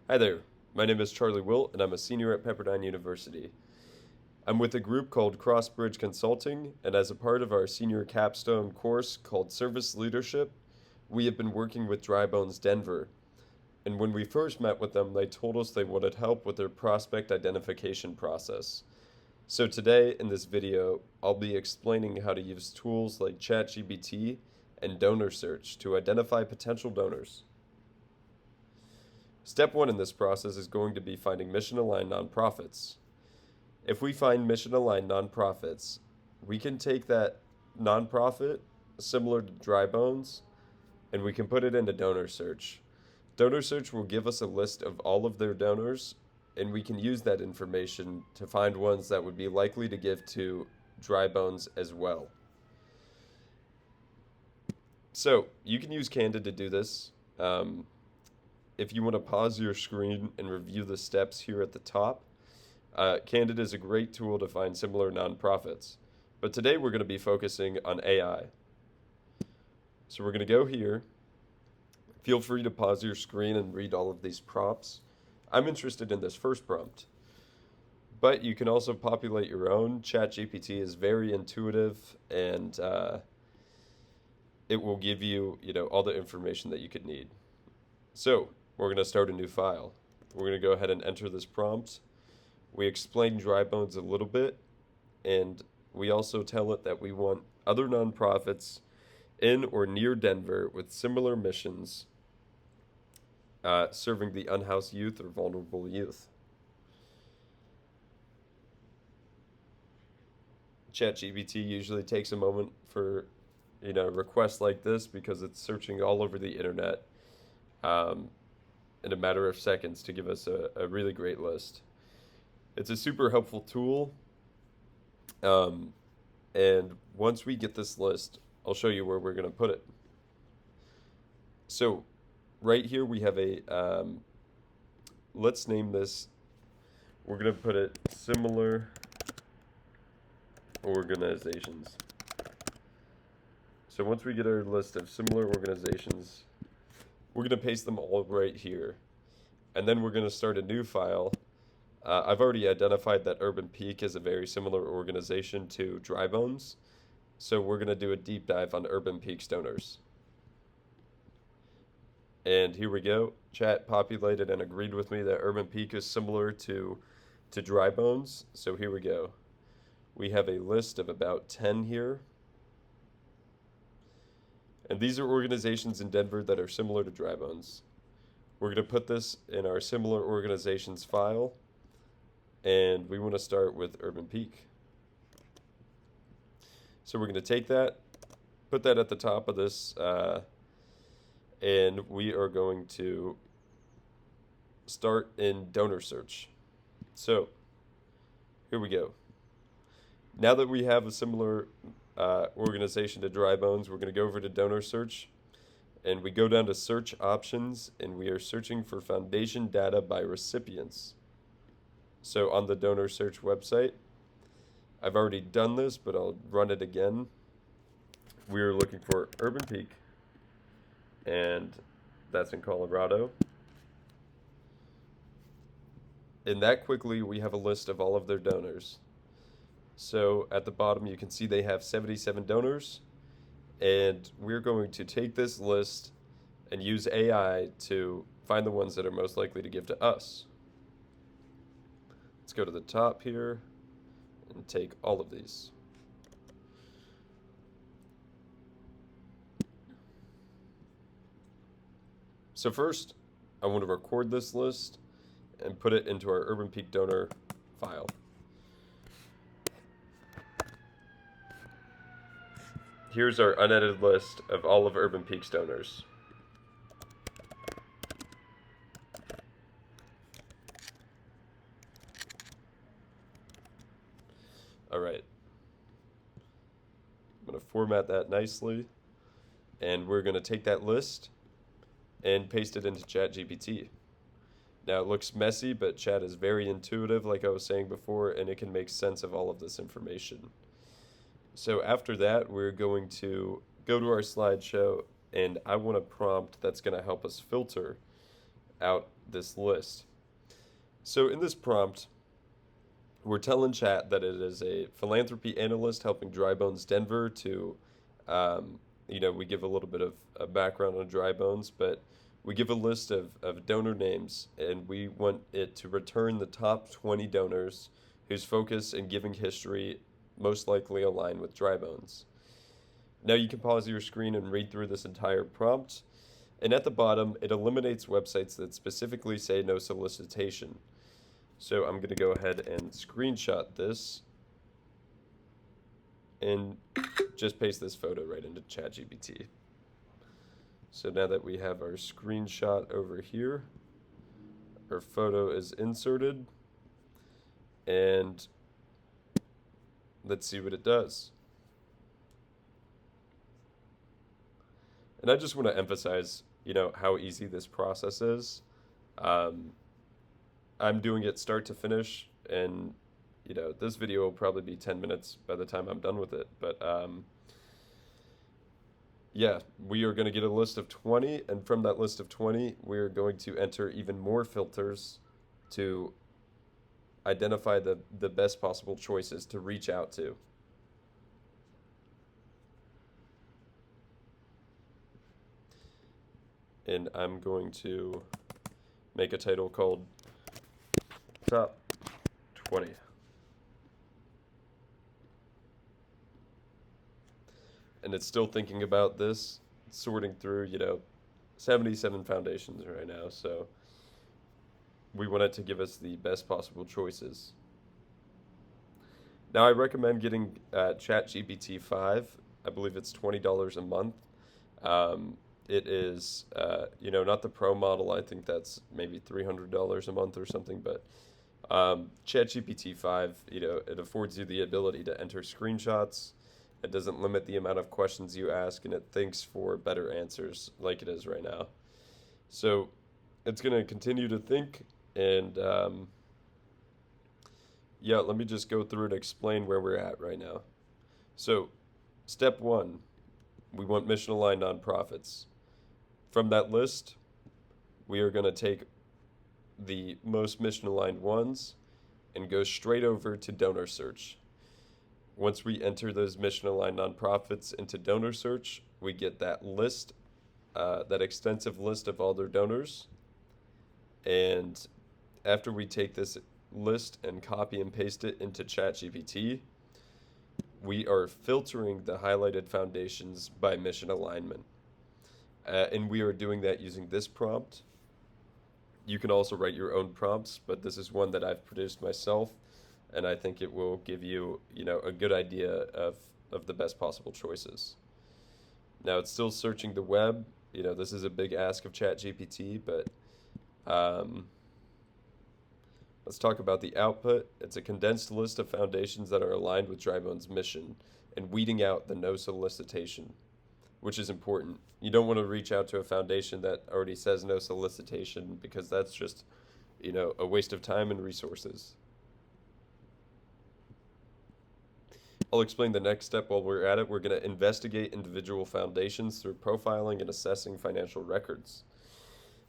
Hi there, my name is Charlie Wilt, and I'm a senior at Pepperdine University. I'm with a group called Crossbridge Consulting, and as a part of our senior capstone course called Service Leadership, we have been working with Drybones Denver. And when we first met with them, they told us they wanted help with their prospect identification process. So today, in this video, I'll be explaining how to use tools like ChatGPT and Donor Search to identify potential donors. Step one in this process is going to be finding mission-aligned nonprofits. If we find mission-aligned nonprofits, we can take that nonprofit, similar to Drybones, and we can put it into Donor Search. Donor Search will give us a list of all of their donors, and we can use that information to find ones that would be likely to give to Drybones as well. So you can use Candid to do this. If you want to pause your screen and review the steps here at the top, Candid is a great tool to find similar nonprofits. But today we're going to be focusing on AI. So we're going to go here. Feel free to pause your screen and read all of these prompts. I'm interested in this first prompt. But you can also populate your own. ChatGPT is very intuitive, and it will give you, all the information that you could need. So we're going to start a new file. We're going to go ahead and enter this prompt. We explain Drybones a little bit, and we also tell it that we want other nonprofits in or near Denver with similar missions serving the unhoused youth or vulnerable youth. ChatGPT usually takes a moment for requests like this because it's searching all over the internet in a matter of seconds to give us a really great list. It's a super helpful tool. And once we get this list, I'll show you where we're going to put it. So right here we have let's name this, we're going to put it similar organizations. So once we get our list of similar organizations, we're going to paste them all right here. And then we're going to start a new file. I've already identified that Urban Peak is a very similar organization to Drybones. So we're going to do a deep dive on Urban Peak's donors. And here we go. Chat populated and agreed with me that Urban Peak is similar to Drybones. So here we go. We have a list of about 10 here. And these are organizations in Denver that are similar to Drybones. We're going to put this in our similar organizations file. And we want to start with Urban Peak. So we're going to take that, put that at the top of this, and we are going to start in Donor Search. So here we go. Now that we have a similar organization to Drybones, we're going to go over to Donor Search, and we go down to Search Options, and we are searching for foundation data by recipients. So on the Donor Search website, I've already done this, but I'll run it again. We're looking for Urban Peak, and that's in Colorado. And that quickly, we have a list of all of their donors. So at the bottom, you can see they have 77 donors, and we're going to take this list and use AI to find the ones that are most likely to give to us. Let's go to the top here and take all of these. So first, I want to record this list and put it into our Urban Peak donor file. Here's our unedited list of all of Urban Peak's donors. All right. I'm going to format that nicely, and we're going to take that list and paste it into ChatGPT. Now it looks messy, but Chat is very intuitive, like I was saying before, and it can make sense of all of this information. So after that, we're going to go to our slideshow, and I want a prompt that's going to help us filter out this list. So in this prompt, we're telling chat that it is a philanthropy analyst helping Dry Bones Denver to, we give a little bit of a background on Dry Bones, but we give a list of donor names, and we want it to return the top 20 donors whose focus and giving history most likely align with Dry Bones. Now you can pause your screen and read through this entire prompt, and at the bottom, it eliminates websites that specifically say no solicitation. So I'm going to go ahead and screenshot this and just paste this photo right into ChatGPT. So now that we have our screenshot over here, our photo is inserted, and let's see what it does. And I just want to emphasize, how easy this process is. I'm doing it start to finish, and this video will probably be 10 minutes by the time I'm done with it. But yeah, we are going to get a list of 20, and from that list of 20, we're going to enter even more filters to identify the best possible choices to reach out to. And I'm going to make a title called Top 20. And it's still thinking about this, sorting through, 77 foundations right now. So we want it to give us the best possible choices. Now I recommend getting ChatGPT 5. I believe it's $20 a month. It is, not the pro model. I think that's maybe $300 a month or something. But ChatGPT 5, it affords you the ability to enter screenshots. It doesn't limit the amount of questions you ask, and it thinks for better answers like it is right now. So it's going to continue to think, and let me just go through and explain where we're at right now. So step 1, we want mission-aligned nonprofits. From that list, we are going to take the most mission-aligned ones and go straight over to donor search. Once we enter those mission-aligned nonprofits into donor search, we get that list, that extensive list of all their donors. And after we take this list and copy and paste it into ChatGPT, we are filtering the highlighted foundations by mission alignment. And we are doing that using this prompt. You can also write your own prompts, but this is one that I've produced myself, and I think it will give you, a good idea of the best possible choices. Now, it's still searching the web. This is a big ask of ChatGPT, but let's talk about the output. It's a condensed list of foundations that are aligned with Dry Bones' mission and weeding out the no solicitation, which is important. You don't want to reach out to a foundation that already says no solicitation, because that's just, a waste of time and resources. I'll explain the next step while we're at it. We're going to investigate individual foundations through profiling and assessing financial records.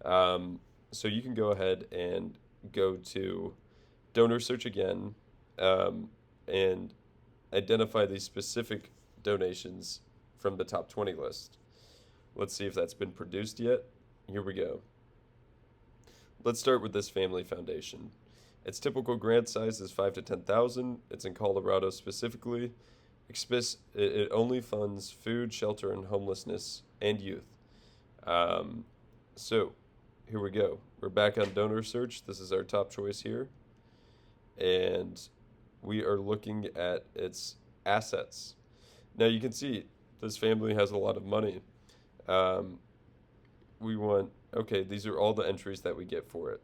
So you can go ahead and go to donor search again, and identify these specific donations from the top 20 list. Let's see if that's been produced yet. Here we go. Let's start with this family foundation. Its typical grant size is 5 to 10,000. It's in Colorado specifically. It only funds food, shelter, and homelessness and youth. So here we go. We're back on donor search. This is our top choice here. And we are looking at its assets. Now you can see this family has a lot of money. These are all the entries that we get for it.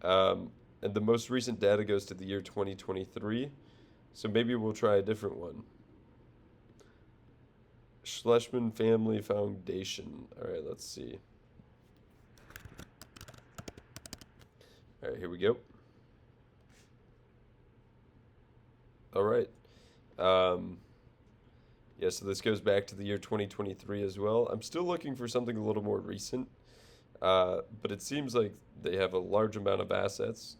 And the most recent data goes to the year 2023. So maybe we'll try a different one. Schlesman Family Foundation. All right, let's see. All right, here we go. All right. So this goes back to the year 2023 as well. I'm still looking for something a little more recent. but it seems like they have a large amount of assets.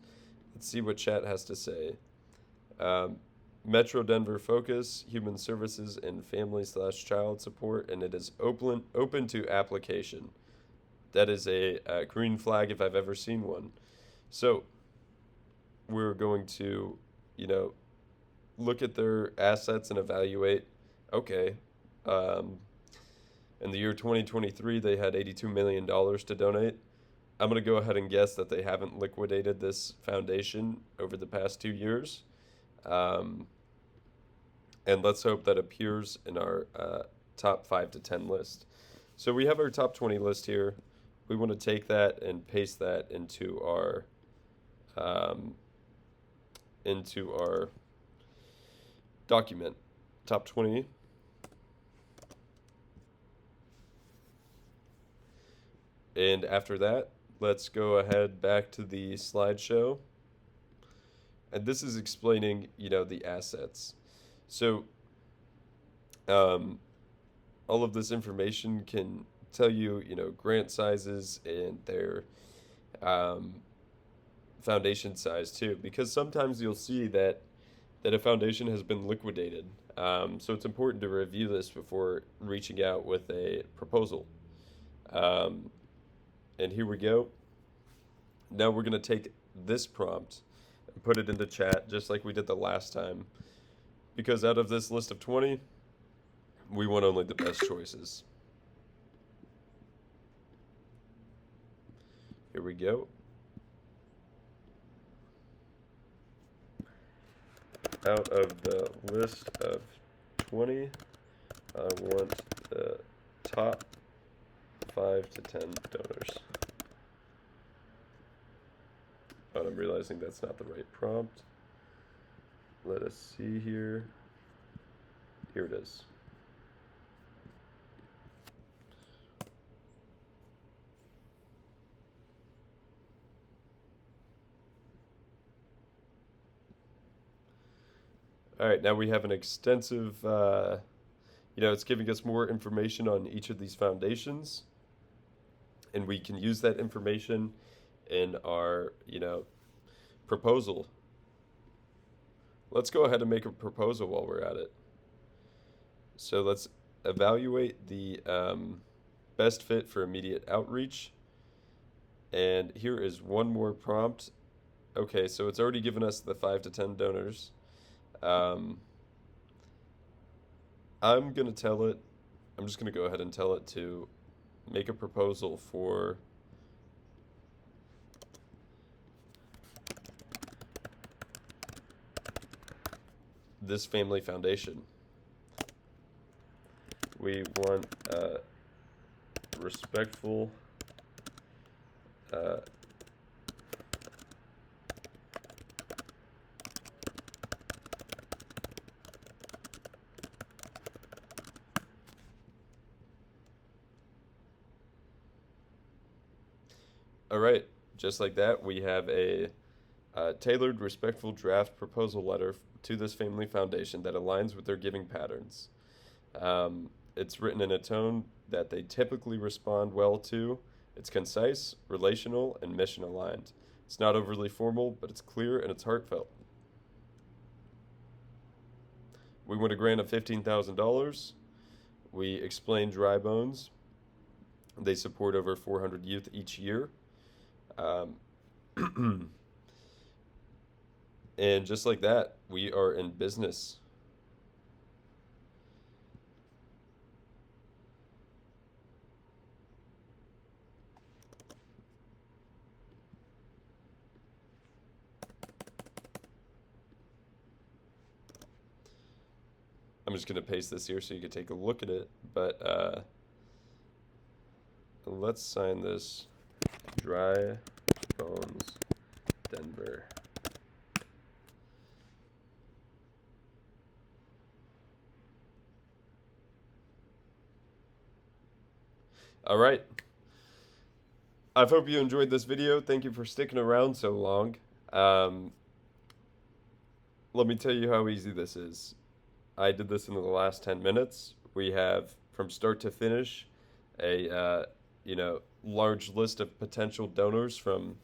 Let's see what chat has to say. Um, Metro Denver focus, human services, and family/child support, and it is open to application. That is a green flag if I've ever seen one. So we're going to, you know, look at their assets and evaluate. Okay, um, in the year 2023, they had $82 million to donate. I'm going to go ahead and guess that they haven't liquidated this foundation over the past 2 years. Um, and let's hope that appears in our top 5 to 10 list. So we have our top 20 list here. We want to take that and paste that um, into our document. Top 20. And after that, let's go ahead back to the slideshow. And this is explaining, the assets. So all of this information can tell you, grant sizes and their um, foundation size too, because sometimes you'll see that a foundation has been liquidated. So it's important to review this before reaching out with a proposal. And here we go. Now we're going to take this prompt and put it in the chat just like we did the last time. Because out of this list of 20, we want only the best choices. Here we go. Out of the list of 20, I want the top 5 to 10 donors. But I'm realizing that's not the right prompt. Let us see here. Here it is. All right, now we have an extensive, it's giving us more information on each of these foundations. And we can use that information in our, proposal. Let's go ahead and make a proposal while we're at it. So let's evaluate the best fit for immediate outreach. And here is one more prompt. Okay, so it's already given us the 5 to 10 donors. I'm going to tell it, I'm just going to go ahead and tell it to make a proposal for this family foundation. We want respectful all right, just like that, we have a tailored, respectful draft proposal letter to this family foundation that aligns with their giving patterns. It's written in a tone that they typically respond well to. It's concise, relational, and mission aligned. It's not overly formal, but it's clear and it's heartfelt. We want a grant of $15,000. We explain Dry Bones. They support over 400 youth each year. And just like that, we are in business. I'm just going to paste this here so you can take a look at it. But let's sign this. Dry Bones Denver. All right. I hope you enjoyed this video. Thank you for sticking around so long. Let me tell you how easy this is. I did this in the last 10 minutes. We have, from start to finish, a large list of potential donors from